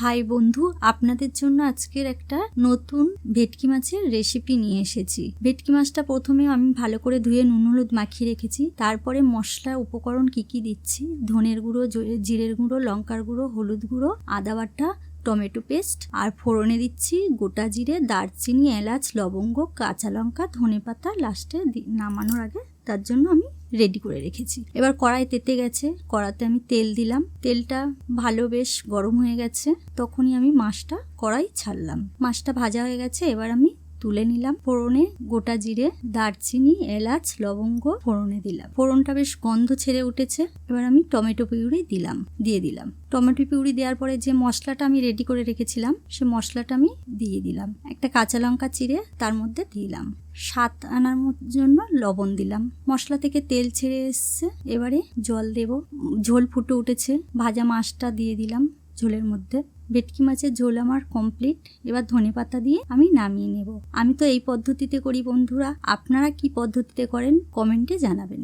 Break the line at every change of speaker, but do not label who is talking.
High বন্ধু, আপনাদের জন্য আজকের একটা নতুন ভেটকি মাছের রেসিপি নিয়ে এসেছি। ভেটকি মাছটা প্রথমে আমি ভালো করে ধুয়ে নুন হলুদ মাখিয়ে রেখেছি। তারপরে মশলা উপকরণ কি কি দিচ্ছি: ধনের গুঁড়ো, জিরের গুঁড়ো, লঙ্কার গুঁড়ো, হলুদ গুঁড়ো, আদা বাটা, টমেটো পেস্ট, আর ফোড়নে দিচ্ছি গোটা জিরে, দারচিনি, এলাচ, লবঙ্গ, কাঁচা লঙ্কা, ধনেপাতা লাস্টে নামানোর আগে তার জন্য আমি রেডি করে রেখেছি। এবার কড়াই তেতে গেছে, কড়াতে আমি তেল দিলাম। তেলটা ভালো বেশ গরম হয়ে গেছে, তখনই আমি মাছটা কড়াই ছাড়লাম। মাছটা ভাজা হয়ে গেছে, এবার আমি তুলে নিলাম। ফোড়নে গোটা জিরে, দারচিনি, এলাচ, লবঙ্গ ফোড়নে দিলাম। ফোড়নটা বেশ গন্ধ ছেড়ে উঠেছে, এবার আমি টমেটো পিউরি দিয়ে দিলাম। টমেটো পিউরি দেওয়ার পরে যে মশলাটা আমি রেডি করে রেখেছিলাম সে মশলাটা আমি দিয়ে দিলাম। একটা কাঁচা লঙ্কা চিড়ে তার মধ্যে দিলাম। স্বাদ আনার জন্য লবণ দিলাম। মশলা থেকে তেল ছেড়ে এসছে, এবারে জল দেব। ঝোল ফুটে উঠেছে, ভাজা মাছটা দিয়ে দিলাম ঝোলের মধ্যে। ভেটকি মাছের ঝোল আমার কমপ্লিট। এবার ধনেপাতা দিয়ে আমি নামিয়ে নেব। আমি তো এই পদ্ধতিতে করি বন্ধুরা, আপনারা কি পদ্ধতিতে করেন কমেন্টে জানাবেন।